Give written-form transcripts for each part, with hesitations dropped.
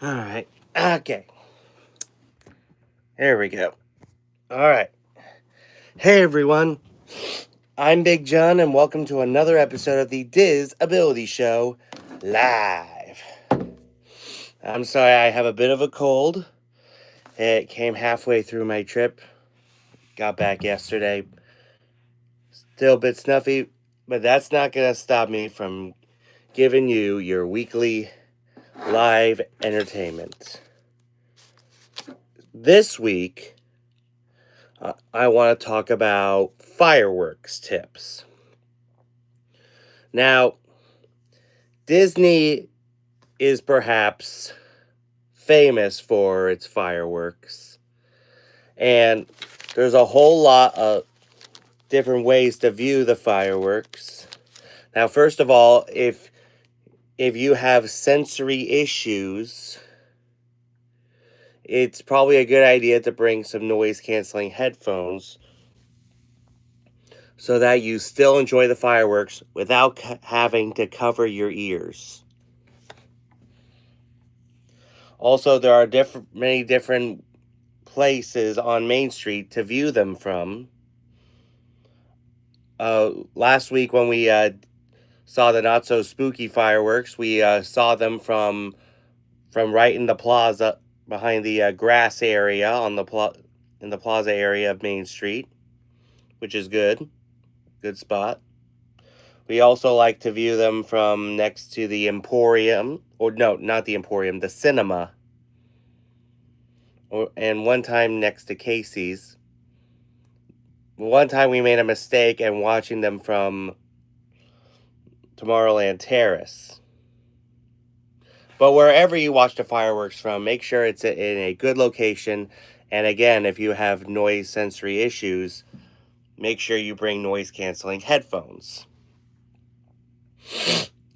All right. Okay. There we go. All right. Hey, everyone. I'm Big John, and welcome to another episode of the Diz Ability Show live. I'm sorry, I have a bit of a cold. It came halfway through my trip. Got back yesterday. Still a bit snuffy, but that's not going to stop me from giving you your weekly live entertainment. This week, I want to talk about fireworks tips. Now, Disney is perhaps famous for its fireworks, and there's a whole lot of different ways to view the fireworks. Now, first of all, if you have sensory issues, it's probably a good idea to bring some noise canceling headphones so that you still enjoy the fireworks without having to cover your ears. Also, there are many different places on Main Street to view them from. Last week when we saw the not so spooky fireworks, we saw them from right in the plaza behind the grass area on in the plaza area of Main Street, which is good spot. We also like to view them from next to the Emporium, or no, not the Emporium, the cinema, and one time next to Casey's. One time we made a mistake and watching them from Tomorrowland Terrace. But wherever you watch the fireworks from, make sure it's in a good location. And again, if you have noise sensory issues, make sure you bring noise canceling headphones.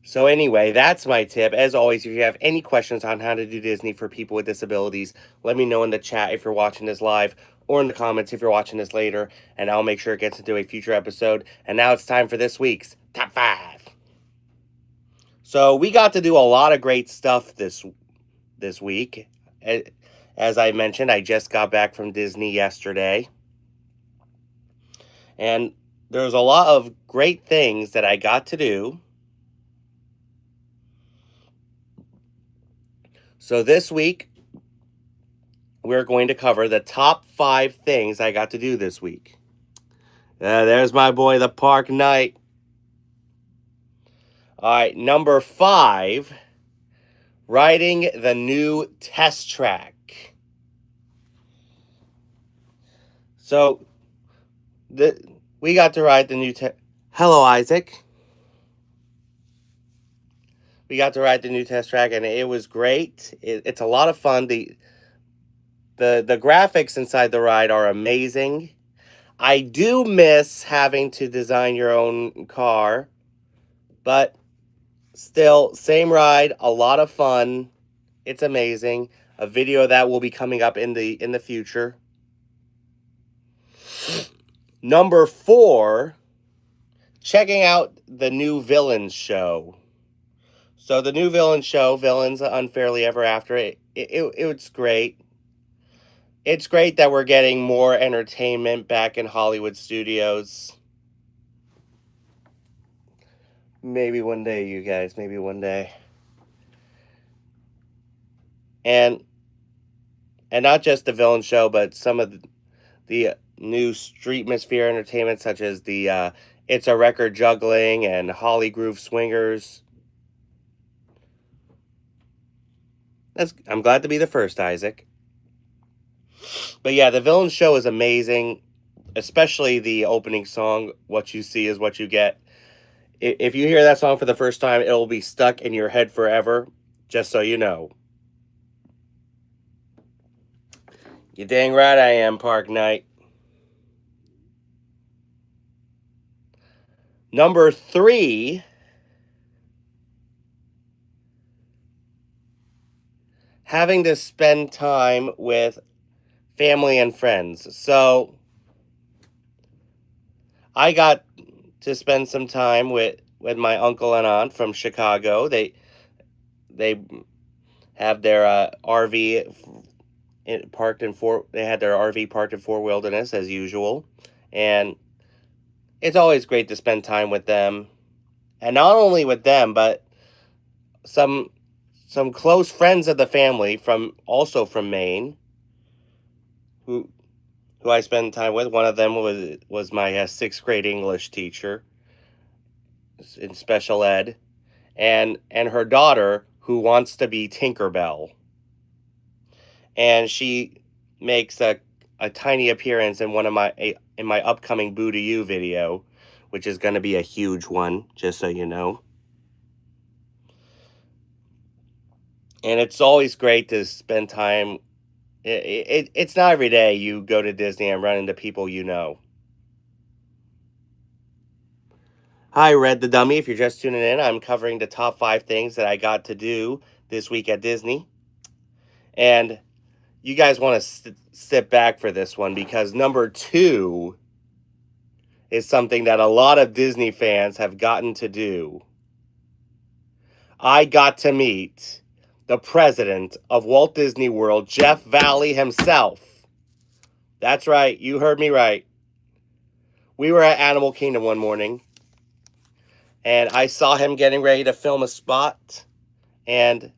So anyway, that's my tip. As always, if you have any questions on how to do Disney for people with disabilities, let me know in the chat if you're watching this live, or in the comments if you're watching this later, and I'll make sure it gets into a future episode. And now it's time for this week's Top 5. So we got to do a lot of great stuff this week. As I mentioned, I just got back from Disney yesterday. And there's a lot of great things that I got to do. So this week, we're going to cover the top 5 things I got to do this week. There's my boy, the Park Knight. All right, number 5, riding the new test track. So, we got to ride the new Hello, Isaac. We got to ride the new test track, and it was great. It's a lot of fun. The graphics inside the ride are amazing. I do miss having to design your own car, but still, same ride, a lot of fun. It's amazing. A video that will be coming up in the future. Number 4, checking out the new Villains show. So the new Villains show, Villains Unfairly Ever After, it's great. It's great that we're getting more entertainment back in Hollywood studios. Maybe one day, you guys. Maybe one day. And not just the Villain show, but some of the new Streetmosphere entertainment, such as the It's a Record Juggling and Holly Groove Swingers. I'm glad to be the first, Isaac. But yeah, the Villain show is amazing, especially the opening song, What You See Is What You Get. If you hear that song for the first time, it'll be stuck in your head forever, just so you know. You dang right I am, Park Knight. Number 3, having to spend time with family and friends. So I got to spend some time with my uncle and aunt from Chicago. They have their RV parked in They had their RV parked in Fort Wilderness as usual, and it's always great to spend time with them, and not only with them, but some close friends of the family from Maine, who I spend time with. One of them was my sixth grade English teacher in special ed, and her daughter, who wants to be Tinkerbell, and she makes a tiny appearance in in my upcoming Boo to You video, which is going to be a huge one, just so you know. And it's always great to spend time. It's not every day you go to Disney and run into people you know. Hi, Red the Dummy. If you're just tuning in, I'm covering the top 5 things that I got to do this week at Disney. And you guys want to sit back for this one, because number 2 is something that a lot of Disney fans have gotten to do. I got to meet the president of Walt Disney World, Jeff Valley himself. That's right, you heard me right. We were at Animal Kingdom one morning, and I saw him getting ready to film a spot, and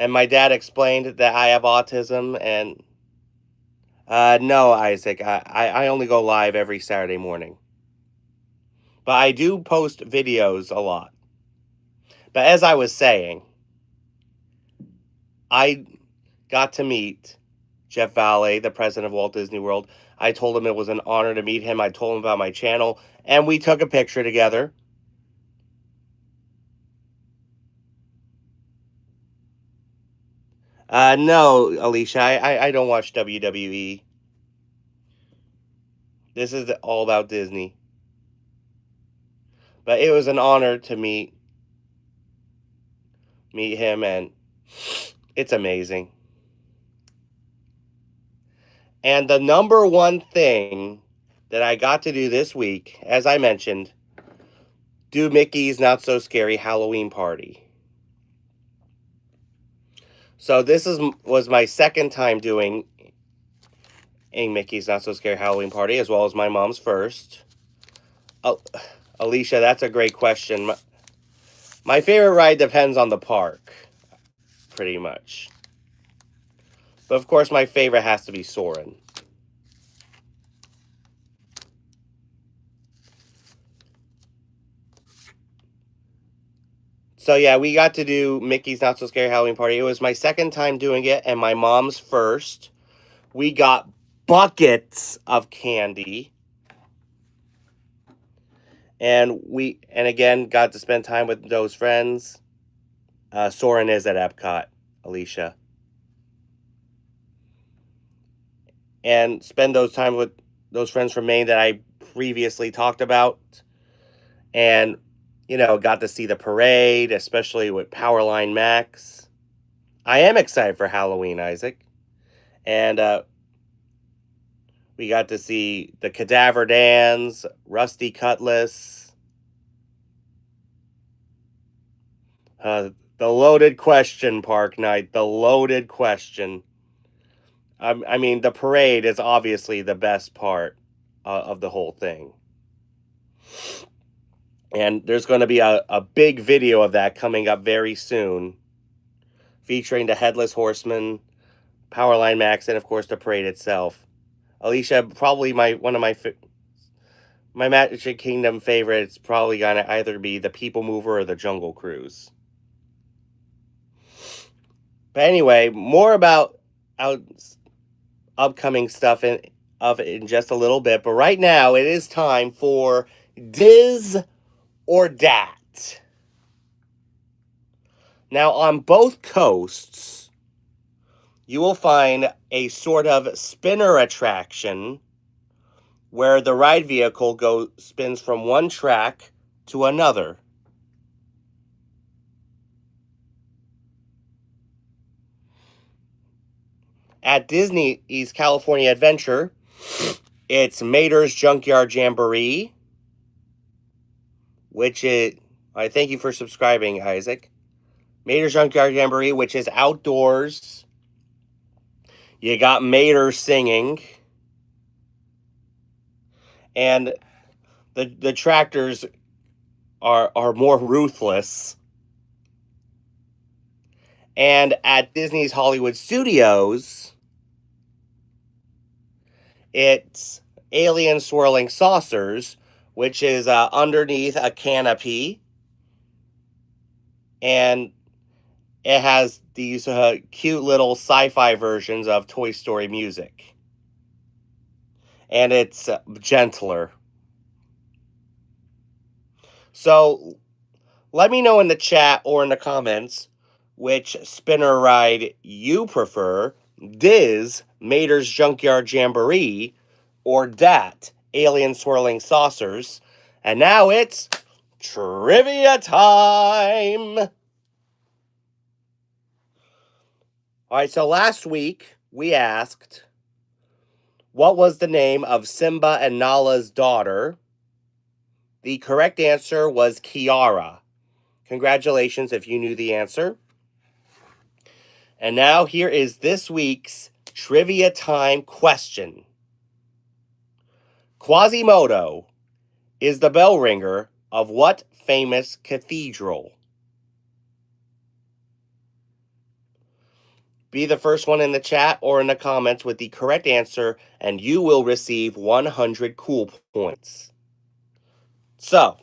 my dad explained that I have autism, and no, Isaac, I only go live every Saturday morning. But I do post videos a lot. But as I was saying, I got to meet Jeff Valley, the president of Walt Disney World. I told him it was an honor to meet him. I told him about my channel, and we took a picture together. No, Alicia, I don't watch WWE. This is all about Disney. But it was an honor to meet him, and it's amazing. And the number one thing that I got to do this week, as I mentioned, do Mickey's Not So Scary Halloween Party. So this was my second time doing a Mickey's Not So Scary Halloween Party, as well as my mom's first. Alicia, that's a great question. My favorite ride depends on the park, pretty much. But of course, my favorite has to be Soarin'. So yeah, we got to do Mickey's Not So Scary Halloween Party. It was my second time doing it, and my mom's first. We got buckets of candy. And again, got to spend time with those friends. Soarin' is at Epcot, Alicia. And spend those time with those friends from Maine that I previously talked about. And, got to see the parade, especially with Powerline Max. I am excited for Halloween, Isaac. And we got to see the Cadaver Dans, Rusty Cutlass. The loaded question, Park Night. The loaded question. I mean, the parade is obviously the best part of the whole thing. And there's going to be a big video of that coming up very soon, featuring the Headless Horseman, Powerline Max, and of course the parade itself. Alicia, probably one of my Magic Kingdom favorites, probably gonna either be the People Mover or the Jungle Cruise. But anyway, more about upcoming stuff in just a little bit. But right now, it is time for Diz or Dat. Now, on both coasts, you will find a sort of spinner attraction where the ride vehicle spins from one track to another. At Disney's California Adventure, it's Mater's Junkyard Jamboree, which I thank you for subscribing, Isaac. Mater's Junkyard Jamboree, which is outdoors. You got Mater singing. And the tractors are more ruthless. And at Disney's Hollywood Studios, it's Alien Swirling Saucers, which is underneath a canopy. And it has these cute little sci-fi versions of Toy Story music. And it's gentler. So let me know in the chat or in the comments which spinner ride you prefer, Diz, Mater's Junkyard Jamboree, or DAT, Alien Swirling Saucers. And now it's trivia time! Alright, so last week we asked, what was the name of Simba and Nala's daughter? The correct answer was Kiara. Congratulations if you knew the answer. And now here is this week's trivia time question. Quasimodo is the bell ringer of what famous cathedral? Be the first one in the chat or in the comments with the correct answer, and you will receive 100 cool points. So,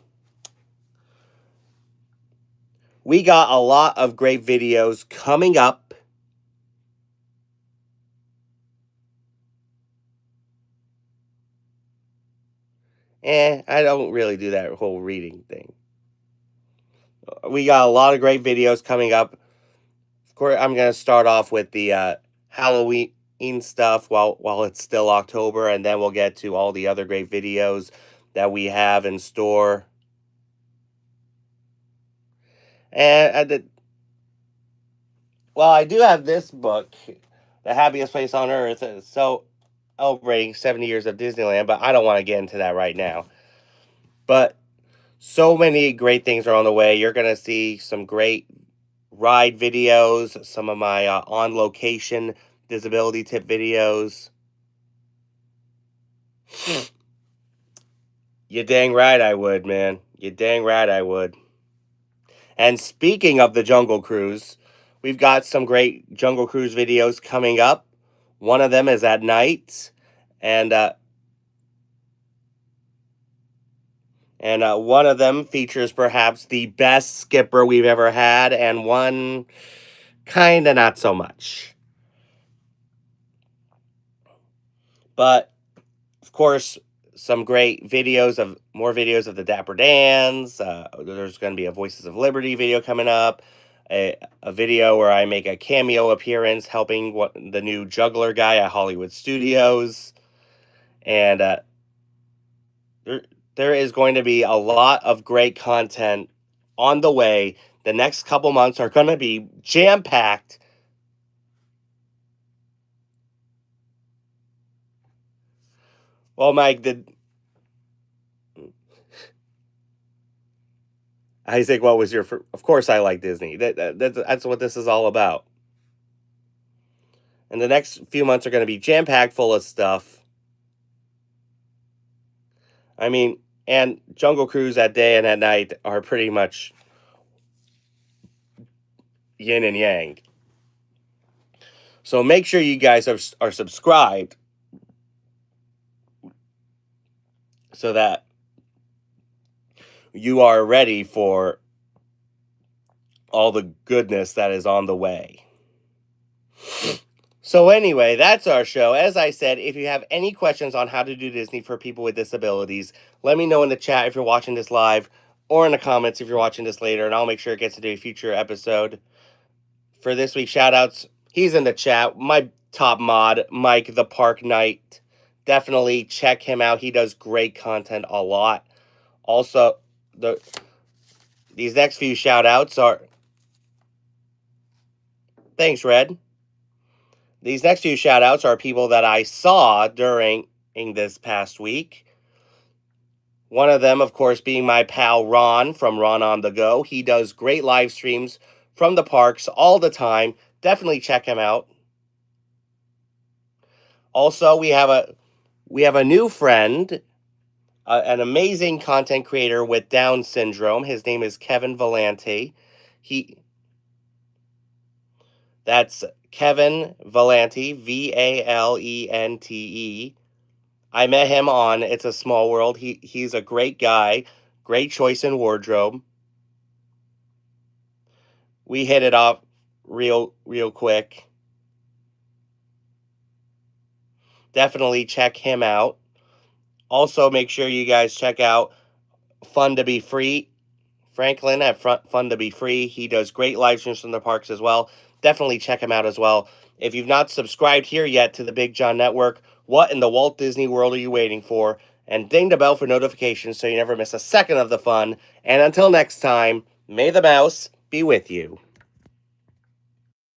we got a lot of great videos coming up. I don't really do that whole reading thing. We got a lot of great videos coming up. Of course, I'm going to start off with the Halloween stuff while it's still October, and then we'll get to all the other great videos that we have in store. And I do have this book, The Happiest Place on Earth, so celebrating 70 years of Disneyland, but I don't want to get into that right now. But so many great things are on the way. You're going to see some great ride videos, some of my on-location disability tip videos. You dang right I would, man. You dang right I would. And speaking of the Jungle Cruise, we've got some great Jungle Cruise videos coming up. One of them is at night, and one of them features perhaps the best skipper we've ever had, and one kind of not so much. But, of course, some great more videos of the Dapper Dans. There's going to be a Voices of Liberty video coming up. A video where I make a cameo appearance helping the new juggler guy at Hollywood Studios. And there is going to be a lot of great content on the way. The next couple months are going to be jam-packed. Well, Mike, Isaac, what was your... Of course I like Disney. That's what this is all about. And the next few months are going to be jam-packed full of stuff. I mean, and Jungle Cruise at day and at night are pretty much yin and yang. So make sure you guys are subscribed so that you are ready for all the goodness that is on the way. So anyway, that's our show. As I said, if you have any questions on how to do Disney for people with disabilities, let me know in the chat if you're watching this live, or in the comments if you're watching this later, and I'll make sure it gets into a future episode. For this week's shoutouts, he's in the chat, my top mod, Mike the Park Knight. Definitely check him out. He does great content a lot. Also, these next few shoutouts are... Thanks, Red. These next few shoutouts are people that I saw during this past week. One of them, of course, being my pal Ron from Ron on the Go. He does great live streams from the parks all the time. Definitely check him out. Also, we have a new friend, an amazing content creator with Down syndrome. His name is Kevin Valente. That's Kevin Valente, Valente. I met him on It's a Small World. He's a great guy, great choice in wardrobe. We hit it off real quick. Definitely check him out. Also, make sure you guys check out Fun to Be Free. Franklin at Fun to Be Free. He does great live streams from the parks as well. Definitely check him out as well. If you've not subscribed here yet to the Big John Network, what in the Walt Disney World are you waiting for? And ding the bell for notifications so you never miss a second of the fun. And until next time, may the mouse be with you.